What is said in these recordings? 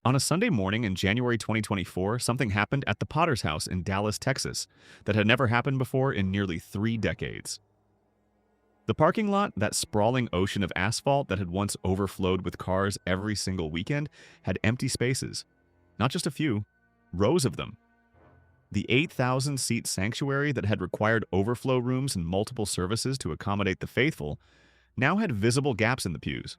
On a Sunday morning in January 2024, something happened at the Potter's House in Dallas, Texas, that had never happened before in nearly 3 decades. The parking lot, that sprawling ocean of asphalt that had once overflowed with cars every single weekend, had empty spaces. Not just a few, rows of them. The 8,000-seat sanctuary that had required overflow rooms and multiple services to accommodate the faithful now had visible gaps in the pews.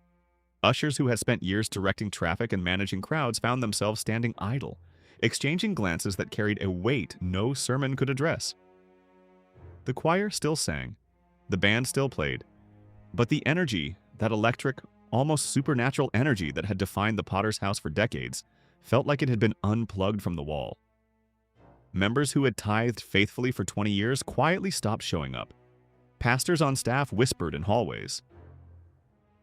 Ushers who had spent years directing traffic and managing crowds found themselves standing idle, exchanging glances that carried a weight no sermon could address. The choir still sang, the band still played, but the energy, that electric, almost supernatural energy that had defined the Potter's House for decades, felt like it had been unplugged from the wall. Members who had tithed faithfully for 20 years quietly stopped showing up. Pastors on staff whispered in hallways.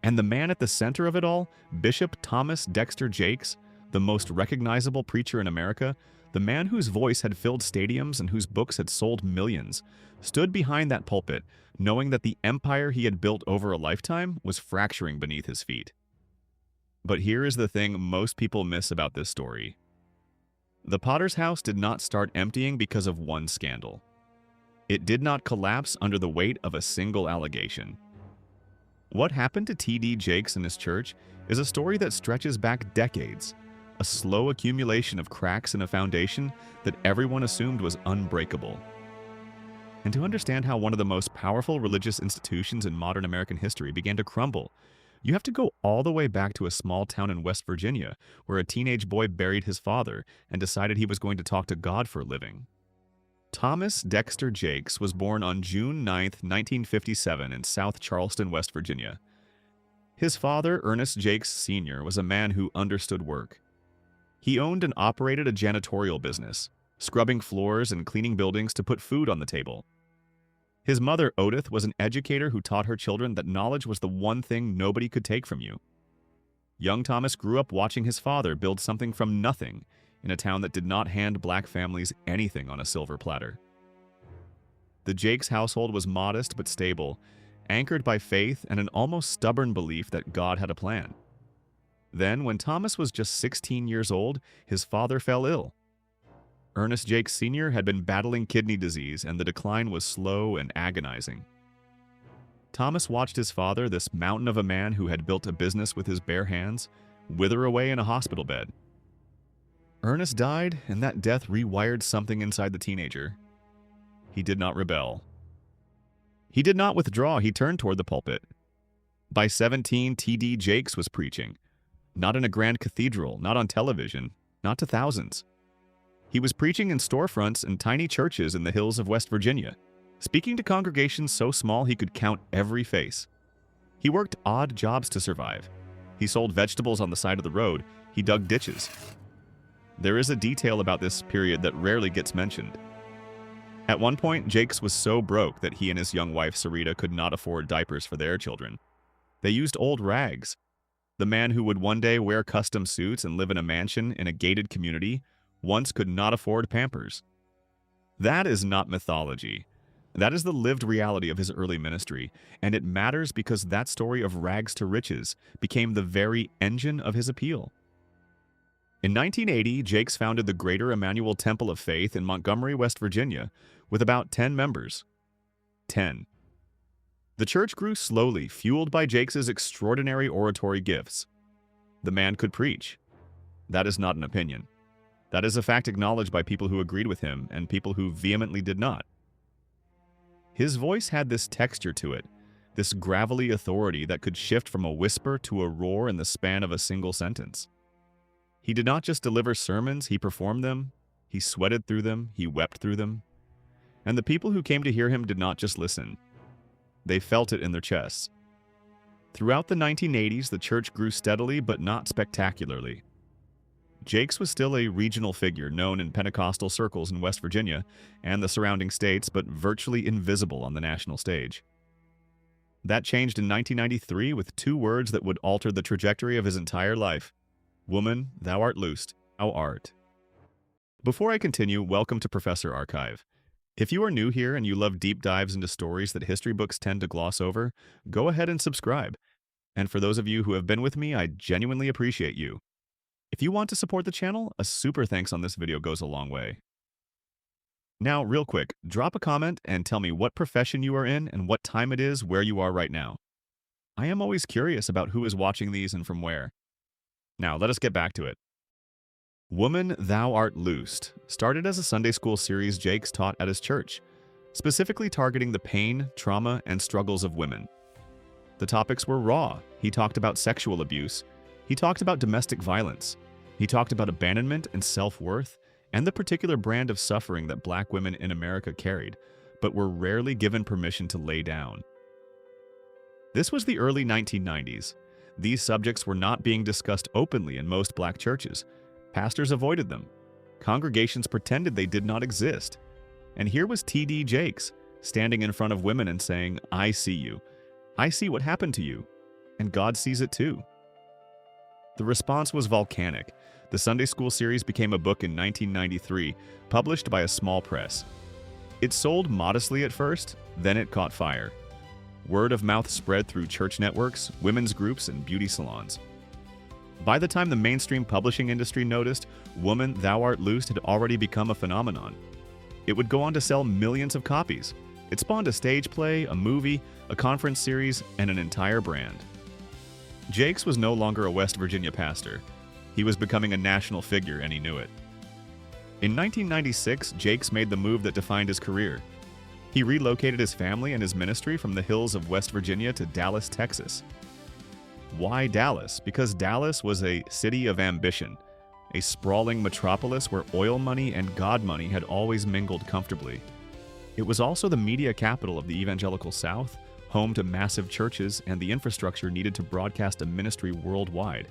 And the man at the center of it all, Bishop Thomas Dexter Jakes, the most recognizable preacher in America, the man whose voice had filled stadiums and whose books had sold millions, stood behind that pulpit, knowing that the empire he had built over a lifetime was fracturing beneath his feet. But here is the thing most people miss about this story. The Potter's House did not start emptying because of one scandal. It did not collapse under the weight of a single allegation. What happened to T.D. Jakes and his church is a story that stretches back decades, a slow accumulation of cracks in a foundation that everyone assumed was unbreakable. And to understand how one of the most powerful religious institutions in modern American history began to crumble, you have to go all the way back to a small town in West Virginia where a teenage boy buried his father and decided he was going to talk to God for a living. Thomas Dexter Jakes was born on June 9, 1957 in South Charleston, West Virginia. His father, Ernest Jakes Sr., was a man who understood work. He owned and operated a janitorial business, scrubbing floors and cleaning buildings to put food on the table. His mother, Odith, was an educator who taught her children that knowledge was the one thing nobody could take from you. Young Thomas grew up watching his father build something from nothing in a town that did not hand black families anything on a silver platter. The Jakes household was modest but stable, anchored by faith and an almost stubborn belief that God had a plan. Then, when Thomas was just 16 years old, his father fell ill. Ernest Jakes Sr. had been battling kidney disease, and the decline was slow and agonizing. Thomas watched his father, this mountain of a man who had built a business with his bare hands, wither away in a hospital bed. Ernest died, and that death rewired something inside the teenager. He did not rebel. He did not withdraw, he turned toward the pulpit. By 17, T.D. Jakes was preaching. Not in a grand cathedral, not on television, not to thousands. He was preaching in storefronts and tiny churches in the hills of West Virginia, speaking to congregations so small he could count every face. He worked odd jobs to survive. He sold vegetables on the side of the road. He dug ditches. There is a detail about this period that rarely gets mentioned. At one point, Jakes was so broke that he and his young wife, Sarita, could not afford diapers for their children. They used old rags. The man who would one day wear custom suits and live in a mansion in a gated community once could not afford Pampers. That is not mythology. That is the lived reality of his early ministry, and it matters because that story of rags to riches became the very engine of his appeal. In 1980, Jakes founded the Greater Emmanuel Temple of Faith in Montgomery, West Virginia, with about 10 members. 10. The church grew slowly, fueled by Jakes's extraordinary oratory gifts. The man could preach. That is not an opinion. That is a fact acknowledged by people who agreed with him and people who vehemently did not. His voice had this texture to it, this gravelly authority that could shift from a whisper to a roar in the span of a single sentence. He did not just deliver sermons, he performed them, he sweated through them, he wept through them. And the people who came to hear him did not just listen. They felt it in their chests. Throughout the 1980s, the church grew steadily but not spectacularly. Jakes was still a regional figure known in Pentecostal circles in West Virginia and the surrounding states, but virtually invisible on the national stage. That changed in 1993 with 2 words that would alter the trajectory of his entire life. Woman, thou art loosed, thou art. Before I continue, welcome to Professor Archive. If you are new here and you love deep dives into stories that history books tend to gloss over, go ahead and subscribe. And for those of you who have been with me, I genuinely appreciate you. If you want to support the channel, a super thanks on this video goes a long way. Now, real quick, drop a comment and tell me what profession you are in and what time it is where you are right now. I am always curious about who is watching these and from where. Now, let us get back to it. Woman, Thou Art Loosed started as a Sunday school series Jakes taught at his church, specifically targeting the pain, trauma, and struggles of women. The topics were raw. He talked about sexual abuse. He talked about domestic violence. He talked about abandonment and self-worth, and the particular brand of suffering that Black women in America carried, but were rarely given permission to lay down. This was the early 1990s. These subjects were not being discussed openly in most Black churches. Pastors avoided them. Congregations pretended they did not exist. And here was T.D. Jakes, standing in front of women and saying, "I see you. I see what happened to you. And God sees it too." The response was volcanic. The Sunday School series became a book in 1993, published by a small press. It sold modestly at first, then it caught fire. Word of mouth spread through church networks, women's groups, and beauty salons. By the time the mainstream publishing industry noticed, Woman, Thou Art Loosed had already become a phenomenon. It would go on to sell millions of copies. It spawned a stage play, a movie, a conference series, and an entire brand. Jakes was no longer a West Virginia pastor. He was becoming a national figure, and he knew it. In 1996, Jakes made the move that defined his career. He relocated his family and his ministry from the hills of West Virginia to Dallas, Texas. Why Dallas? Because Dallas was a city of ambition, a sprawling metropolis where oil money and God money had always mingled comfortably. It was also the media capital of the evangelical South, home to massive churches and the infrastructure needed to broadcast a ministry worldwide.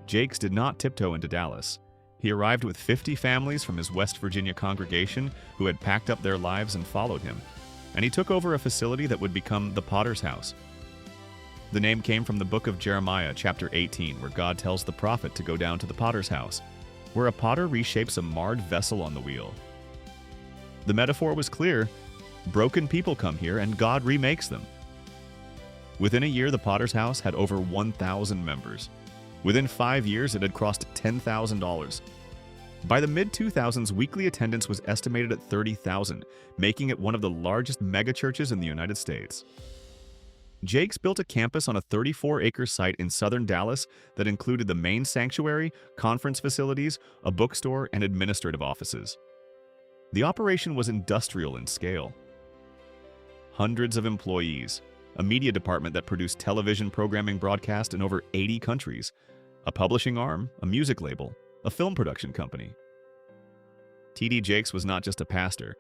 Jakes did not tiptoe into Dallas. He arrived with 50 families from his West Virginia congregation who had packed up their lives and followed him, and he took over a facility that would become the Potter's House. The name came from the book of Jeremiah, chapter 18, where God tells the prophet to go down to the Potter's House, where a potter reshapes a marred vessel on the wheel. The metaphor was clear. Broken people come here, and God remakes them. Within a year, the Potter's House had over 1,000 members. Within 5 years, it had crossed $10,000. By the mid-2000s, weekly attendance was estimated at 30,000, making it one of the largest megachurches in the United States. Jakes built a campus on a 34-acre site in southern Dallas that included the main sanctuary, conference facilities, a bookstore, and administrative offices. The operation was industrial in scale. Hundreds of employees, a media department that produced television programming broadcast in over 80 countries, a publishing arm, a music label, a film production company. T.D. Jakes was not just a pastor.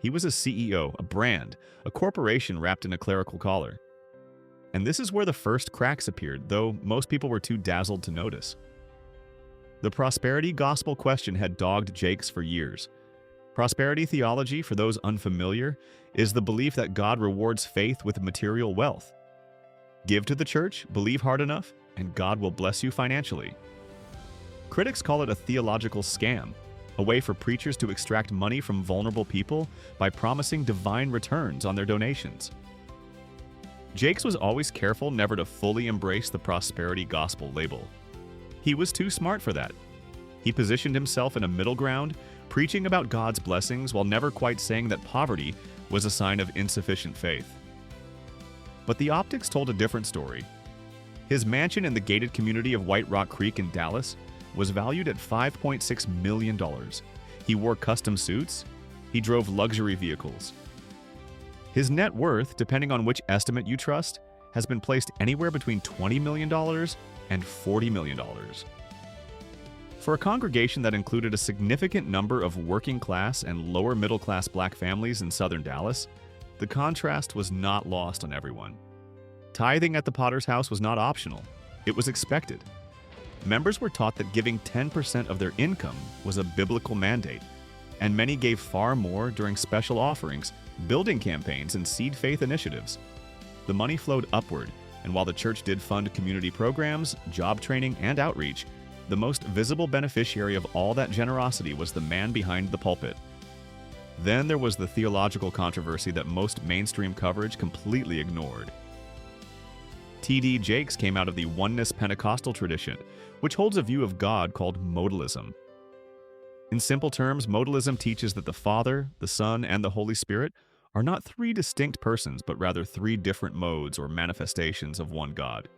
He was a CEO, a brand, a corporation wrapped in a clerical collar. And this is where the first cracks appeared, though most people were too dazzled to notice. The prosperity gospel question had dogged Jakes for years. Prosperity theology, for those unfamiliar, is the belief that God rewards faith with material wealth. Give to the church, believe hard enough, and God will bless you financially. Critics call it a theological scam, a way for preachers to extract money from vulnerable people by promising divine returns on their donations. Jakes was always careful never to fully embrace the prosperity gospel label. He was too smart for that. He positioned himself in a middle ground, preaching about God's blessings while never quite saying that poverty was a sign of insufficient faith. But the optics told a different story. His mansion in the gated community of White Rock Creek in Dallas was valued at $5.6 million. He wore custom suits. He drove luxury vehicles. His net worth, depending on which estimate you trust, has been placed anywhere between $20 million and $40 million. For a congregation that included a significant number of working-class and lower-middle-class Black families in southern Dallas, the contrast was not lost on everyone. Tithing at the Potter's House was not optional. It was expected. Members were taught that giving 10% of their income was a biblical mandate, and many gave far more during special offerings, building campaigns, and seed faith initiatives. The money flowed upward, and while the church did fund community programs, job training, and outreach, the most visible beneficiary of all that generosity was the man behind the pulpit. Then there was the theological controversy that most mainstream coverage completely ignored. T.D. Jakes came out of the Oneness Pentecostal tradition, which holds a view of God called modalism. In simple terms, modalism teaches that the Father, the Son, and the Holy Spirit are not three distinct persons, but rather three different modes or manifestations of one God.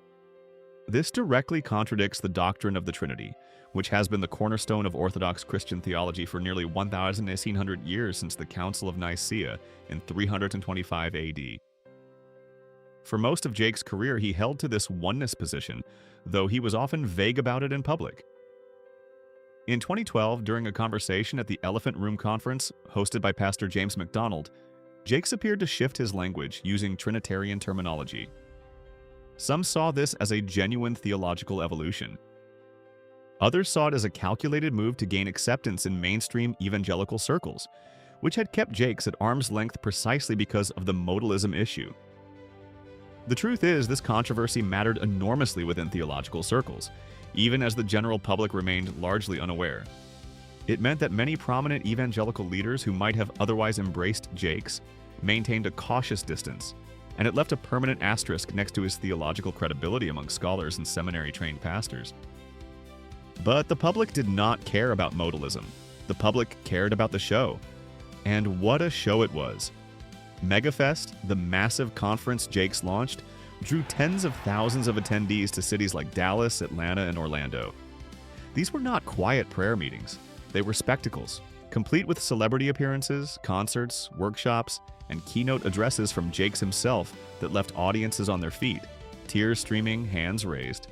This directly contradicts the doctrine of the Trinity, which has been the cornerstone of Orthodox Christian theology for nearly 1,800 years since the Council of Nicaea in 325 AD. For most of Jake's career, he held to this oneness position, though he was often vague about it in public. In 2012, during a conversation at the Elephant Room Conference, hosted by Pastor James MacDonald, Jakes appeared to shift his language using Trinitarian terminology. Some saw this as a genuine theological evolution. Others saw it as a calculated move to gain acceptance in mainstream evangelical circles, which had kept Jakes at arm's length precisely because of the modalism issue. The truth is, this controversy mattered enormously within theological circles, even as the general public remained largely unaware. It meant that many prominent evangelical leaders who might have otherwise embraced Jakes maintained a cautious distance, and it left a permanent asterisk next to his theological credibility among scholars and seminary-trained pastors. But the public did not care about modalism. The public cared about the show. And what a show it was. MegaFest, the massive conference Jakes launched, drew tens of thousands of attendees to cities like Dallas, Atlanta, and Orlando. These were not quiet prayer meetings. They were spectacles, complete with celebrity appearances, concerts, workshops, and keynote addresses from Jakes himself that left audiences on their feet, tears streaming, hands raised.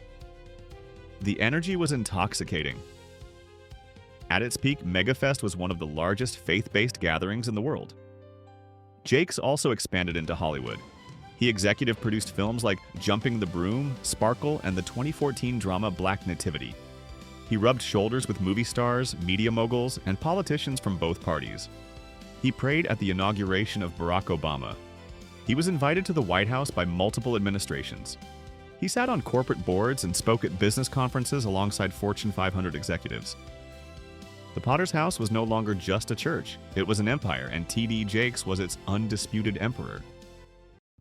The energy was intoxicating. At its peak, MegaFest was one of the largest faith-based gatherings in the world. Jakes also expanded into Hollywood. He executive produced films like Jumping the Broom, Sparkle, and the 2014 drama Black Nativity. He rubbed shoulders with movie stars, media moguls, and politicians from both parties. He prayed at the inauguration of Barack Obama. He was invited to the White House by multiple administrations. He sat on corporate boards and spoke at business conferences alongside Fortune 500 executives. The Potter's House was no longer just a church. It was an empire, and T.D. Jakes was its undisputed emperor.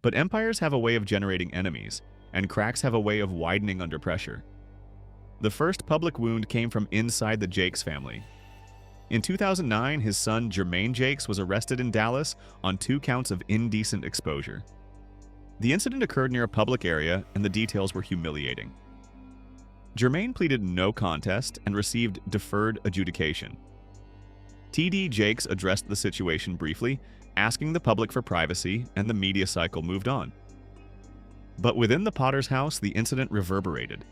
But empires have a way of generating enemies, and cracks have a way of widening under pressure. The first public wound came from inside the Jakes family. In 2009, his son Jermaine Jakes was arrested in Dallas on 2 counts of indecent exposure. The incident occurred near a public area, and the details were humiliating. Jermaine pleaded no contest and received deferred adjudication. T.D. Jakes addressed the situation briefly, asking the public for privacy, and the media cycle moved on. But within the Potter's House, the incident reverberated.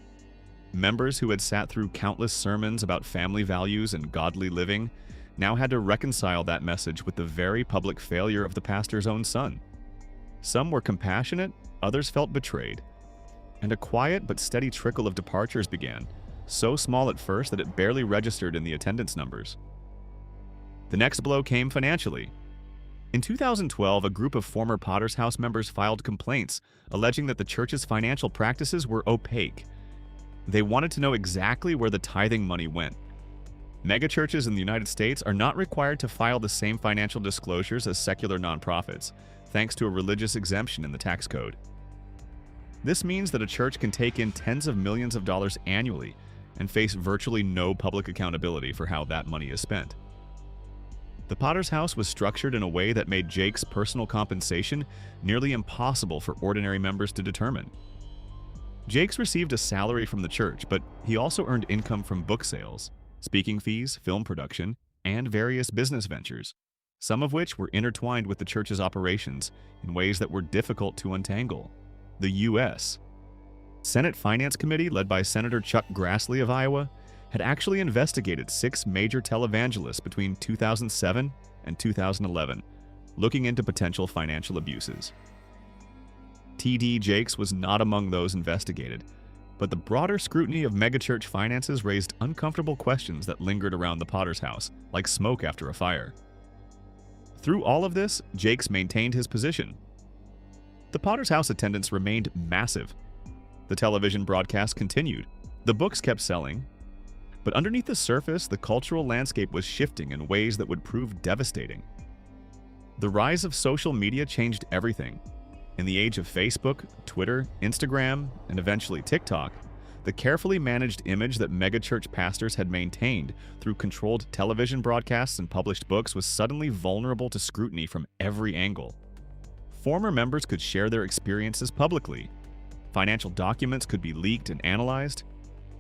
Members who had sat through countless sermons about family values and godly living now had to reconcile that message with the very public failure of the pastor's own son. Some were compassionate, others felt betrayed. And a quiet but steady trickle of departures began, so small at first that it barely registered in the attendance numbers. The next blow came financially. In 2012, a group of former Potter's House members filed complaints alleging that the church's financial practices were opaque. They wanted to know exactly where the tithing money went. Megachurches in the United States are not required to file the same financial disclosures as secular nonprofits, thanks to a religious exemption in the tax code. This means that a church can take in tens of millions of dollars annually and face virtually no public accountability for how that money is spent. The Potter's House was structured in a way that made Jakes' personal compensation nearly impossible for ordinary members to determine. Jakes received a salary from the church, but he also earned income from book sales, speaking fees, film production, and various business ventures, some of which were intertwined with the church's operations in ways that were difficult to untangle. The U.S. Senate Finance Committee, led by Senator Chuck Grassley of Iowa, had actually investigated 6 major televangelists between 2007 and 2011, looking into potential financial abuses. T.D. Jakes was not among those investigated, but the broader scrutiny of megachurch finances raised uncomfortable questions that lingered around the Potter's House, like smoke after a fire. Through all of this, Jakes maintained his position. The Potter's House attendance remained massive. The television broadcast continued. The books kept selling. But underneath the surface, the cultural landscape was shifting in ways that would prove devastating. The rise of social media changed everything. In the age of Facebook, Twitter, Instagram, and eventually TikTok, the carefully managed image that megachurch pastors had maintained through controlled television broadcasts and published books was suddenly vulnerable to scrutiny from every angle. Former members could share their experiences publicly. Financial documents could be leaked and analyzed.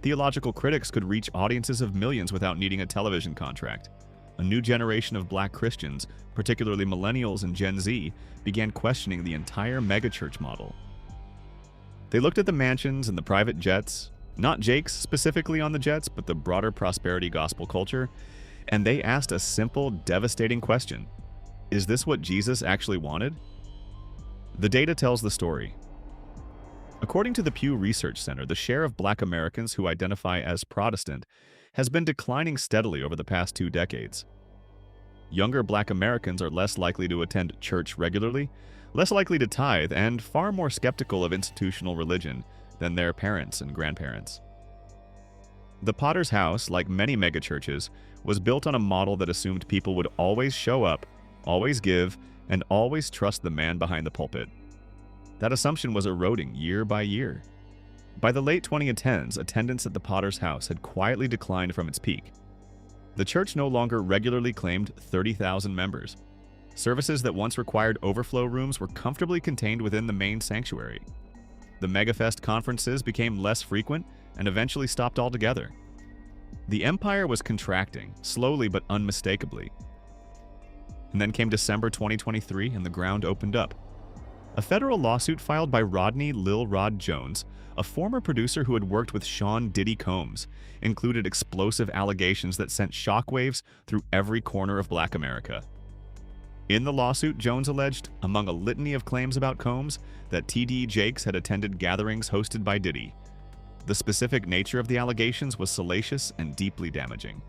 Theological critics could reach audiences of millions without needing a television contract. A new generation of black Christians, particularly millennials and Gen Z, began questioning the entire megachurch model. They looked at the mansions and the private jets, not Jake's specifically on the jets, but the broader prosperity gospel culture, and they asked a simple, devastating question. Is this what Jesus actually wanted? The data tells the story. According to the Pew Research Center, the share of black Americans who identify as Protestant has been declining steadily over the past 2 decades. Younger black Americans are less likely to attend church regularly, less likely to tithe, and far more skeptical of institutional religion than their parents and grandparents. The Potter's House, like many megachurches, was built on a model that assumed people would always show up, always give, and always trust the man behind the pulpit. That assumption was eroding year by year. By the late 2010s, attendance at the Potter's House had quietly declined from its peak. The church no longer regularly claimed 30,000 members. Services that once required overflow rooms were comfortably contained within the main sanctuary. The Megafest conferences became less frequent and eventually stopped altogether. The empire was contracting, slowly but unmistakably. And then came December 2023 and the ground opened up. A federal lawsuit filed by Rodney Lil Rod Jones, a former producer who had worked with Sean Diddy Combs, included explosive allegations that sent shockwaves through every corner of Black America. In the lawsuit, Jones alleged, among a litany of claims about Combs, that T.D. Jakes had attended gatherings hosted by Diddy. The specific nature of the allegations was salacious and deeply damaging.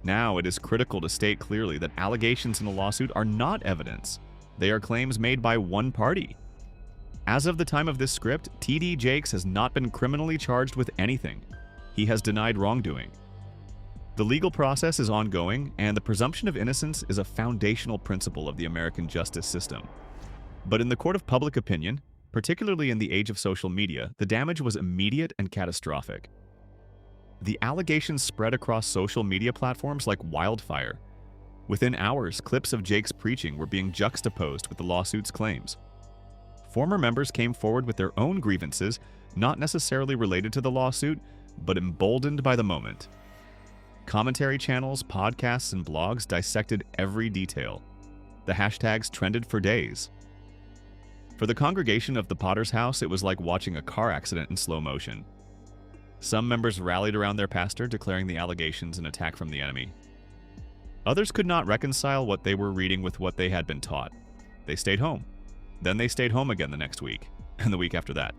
Now, it is critical to state clearly that allegations in the lawsuit are not evidence. They are claims made by one party. As of the time of this script, T.D. Jakes has not been criminally charged with anything. He has denied wrongdoing. The legal process is ongoing, and the presumption of innocence is a foundational principle of the American justice system. But in the court of public opinion, particularly in the age of social media, the damage was immediate and catastrophic. The allegations spread across social media platforms like wildfire. Within hours, clips of Jake's preaching were being juxtaposed with the lawsuit's claims. Former members came forward with their own grievances, not necessarily related to the lawsuit, but emboldened by the moment. Commentary channels, podcasts, and blogs dissected every detail. The hashtags trended for days. For the congregation of the Potter's House, it was like watching a car accident in slow motion. Some members rallied around their pastor, declaring the allegations an attack from the enemy. Others could not reconcile what they were reading with what they had been taught. They stayed home. Then they stayed home again the next week, and the week after that.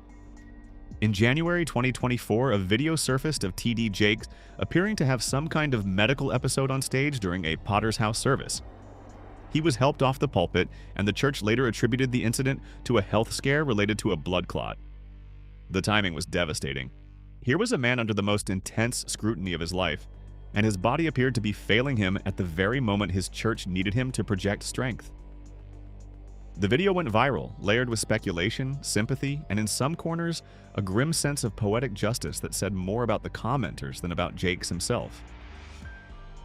In January 2024, a video surfaced of T.D. Jakes appearing to have some kind of medical episode on stage during a Potter's House service. He was helped off the pulpit, and the church later attributed the incident to a health scare related to a blood clot. The timing was devastating. Here was a man under the most intense scrutiny of his life, and his body appeared to be failing him at the very moment his church needed him to project strength. The video went viral, layered with speculation, sympathy, and in some corners, a grim sense of poetic justice that said more about the commenters than about Jakes himself.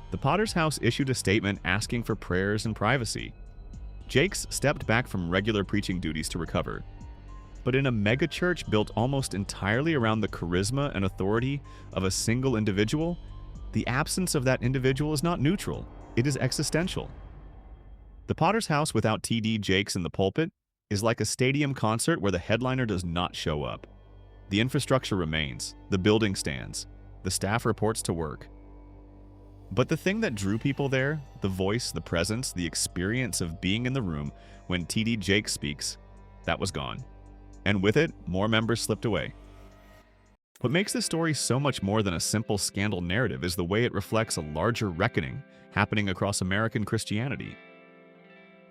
The Potter's House issued a statement asking for prayers and privacy. Jakes stepped back from regular preaching duties to recover. But in a megachurch built almost entirely around the charisma and authority of a single individual, the absence of that individual is not neutral, it is existential. The Potter's House without T.D. Jakes in the pulpit is like a stadium concert where the headliner does not show up. The infrastructure remains, the building stands, the staff reports to work. But the thing that drew people there, the voice, the presence, the experience of being in the room when T.D. Jakes speaks, that was gone. And with it, more members slipped away. What makes this story so much more than a simple scandal narrative is the way it reflects a larger reckoning happening across American Christianity.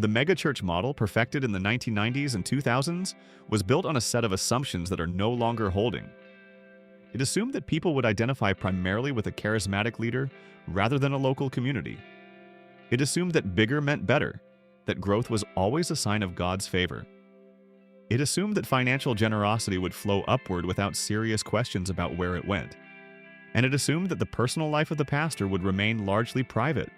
The megachurch model, perfected in the 1990s and 2000s, was built on a set of assumptions that are no longer holding. It assumed that people would identify primarily with a charismatic leader rather than a local community. It assumed that bigger meant better, that growth was always a sign of God's favor. It assumed that financial generosity would flow upward without serious questions about where it went. And it assumed that the personal life of the pastor would remain largely private,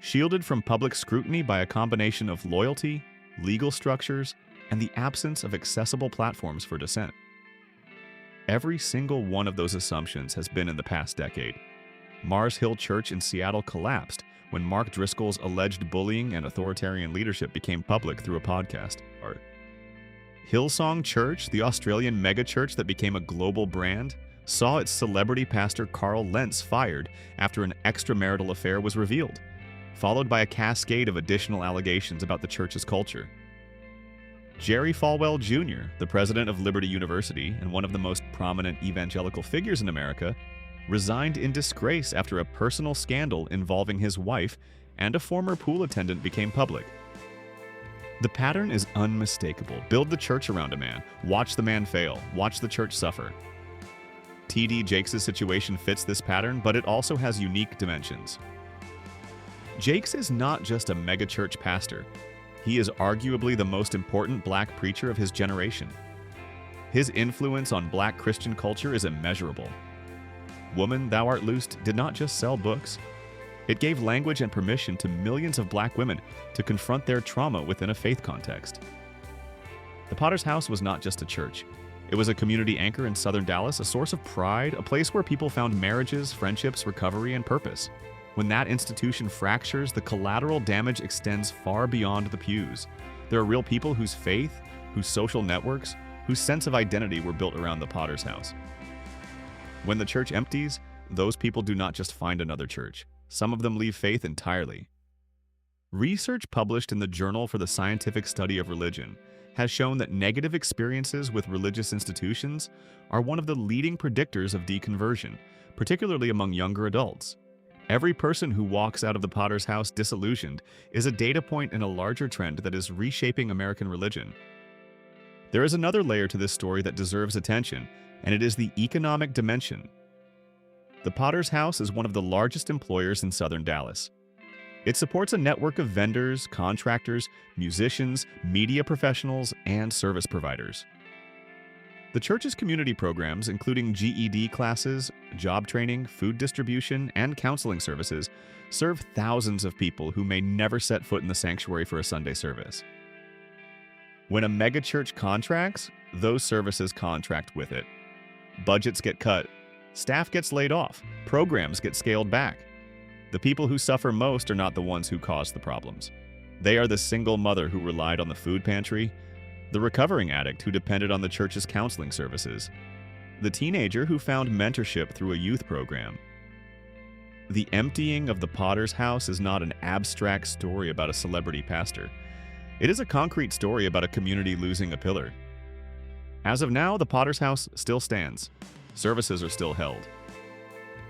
shielded from public scrutiny by a combination of loyalty, legal structures, and the absence of accessible platforms for dissent. Every single one of those assumptions has been in the past decade. Mars Hill Church in Seattle collapsed when Mark Driscoll's alleged bullying and authoritarian leadership became public through a podcast. Hillsong Church, the Australian megachurch that became a global brand, saw its celebrity pastor Carl Lentz fired after an extramarital affair was revealed, followed by a cascade of additional allegations about the church's culture. Jerry Falwell Jr., the president of Liberty University and one of the most prominent evangelical figures in America, resigned in disgrace after a personal scandal involving his wife and a former pool attendant became public. The pattern is unmistakable. Build the church around a man. Watch the man fail. Watch the church suffer. T.D. Jakes' situation fits this pattern, but it also has unique dimensions. Jakes is not just a megachurch pastor. He is arguably the most important black preacher of his generation. His influence on black Christian culture is immeasurable. Woman, Thou Art Loosed did not just sell books. It gave language and permission to millions of black women to confront their trauma within a faith context. The Potter's House was not just a church. It was a community anchor in southern Dallas, a source of pride, a place where people found marriages, friendships, recovery, and purpose. When that institution fractures, the collateral damage extends far beyond the pews. There are real people whose faith, whose social networks, whose sense of identity were built around the Potter's House. When the church empties, those people do not just find another church. Some of them leave faith entirely. Research published in the Journal for the Scientific Study of Religion has shown that negative experiences with religious institutions are one of the leading predictors of deconversion, particularly among younger adults. Every person who walks out of the Potter's House disillusioned is a data point in a larger trend that is reshaping American religion. There is another layer to this story that deserves attention, and it is the economic dimension. The Potter's House is one of the largest employers in southern Dallas. It supports a network of vendors, contractors, musicians, media professionals, and service providers. The church's community programs, including GED classes, job training, food distribution, and counseling services, serve thousands of people who may never set foot in the sanctuary for a Sunday service. When a megachurch contracts, those services contract with it. Budgets get cut, staff gets laid off, programs get scaled back. The people who suffer most are not the ones who caused the problems. They are the single mother who relied on the food pantry, the recovering addict who depended on the church's counseling services, the teenager who found mentorship through a youth program. The emptying of the Potter's House is not an abstract story about a celebrity pastor. It is a concrete story about a community losing a pillar. As of now, the Potter's House still stands. Services are still held.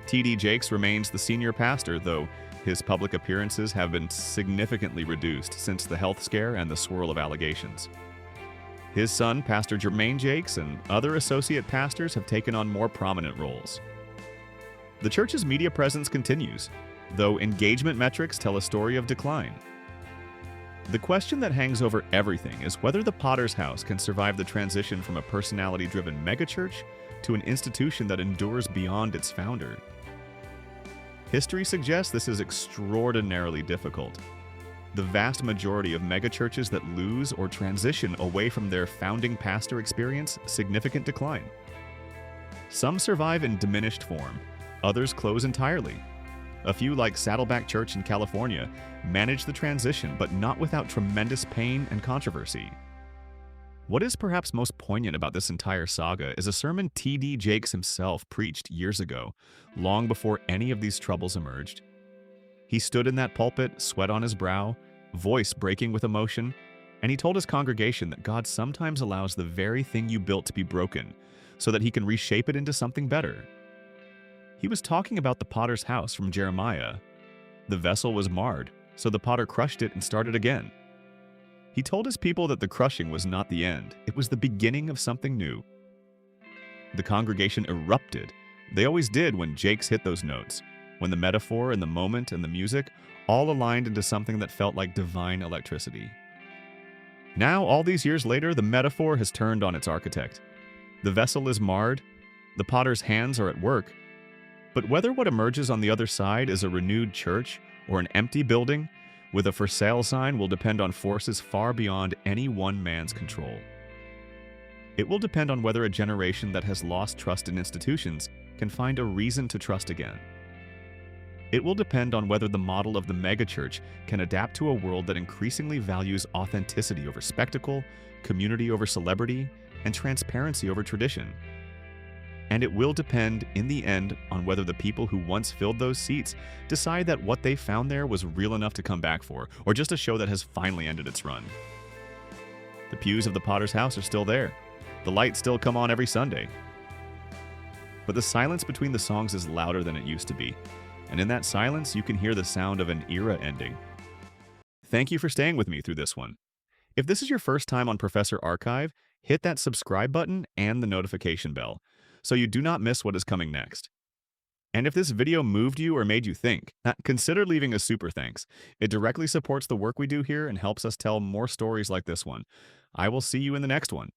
T.D. Jakes remains the senior pastor, though his public appearances have been significantly reduced since the health scare and the swirl of allegations. His son, Pastor Jermaine Jakes, and other associate pastors have taken on more prominent roles. The church's media presence continues, though engagement metrics tell a story of decline. The question that hangs over everything is whether the Potter's House can survive the transition from a personality-driven megachurch to an institution that endures beyond its founder. History suggests this is extraordinarily difficult. The vast majority of megachurches that lose or transition away from their founding pastor experience significant decline. Some survive in diminished form, others close entirely. A few, like Saddleback Church in California, manage the transition, but not without tremendous pain and controversy. What is perhaps most poignant about this entire saga is a sermon T.D. Jakes himself preached years ago, long before any of these troubles emerged. He stood in that pulpit, sweat on his brow, voice breaking with emotion, and he told his congregation that God sometimes allows the very thing you built to be broken, so that he can reshape it into something better. He was talking about the Potter's House from Jeremiah. The vessel was marred, so the potter crushed it and started again. He told his people that the crushing was not the end, it was the beginning of something new. The congregation erupted. They always did when Jakes hit those notes, when the metaphor and the moment and the music all aligned into something that felt like divine electricity. Now, all these years later, the metaphor has turned on its architect. The vessel is marred, the potter's hands are at work, but whether what emerges on the other side is a renewed church or an empty building with a for sale sign will depend on forces far beyond any one man's control. It will depend on whether a generation that has lost trust in institutions can find a reason to trust again. It will depend on whether the model of the megachurch can adapt to a world that increasingly values authenticity over spectacle, community over celebrity, and transparency over tradition. And it will depend, in the end, on whether the people who once filled those seats decide that what they found there was real enough to come back for, or just a show that has finally ended its run. The pews of the Potter's house are still there. The lights still come on every Sunday. But the silence between the songs is louder than it used to be, and in that silence, you can hear the sound of an era ending. Thank you for staying with me through this one. If this is your first time on Professor Archive, hit that subscribe button and the notification bell, so you do not miss what is coming next. And if this video moved you or made you think, consider leaving a super thanks. It directly supports the work we do here and helps us tell more stories like this one. I will see you in the next one.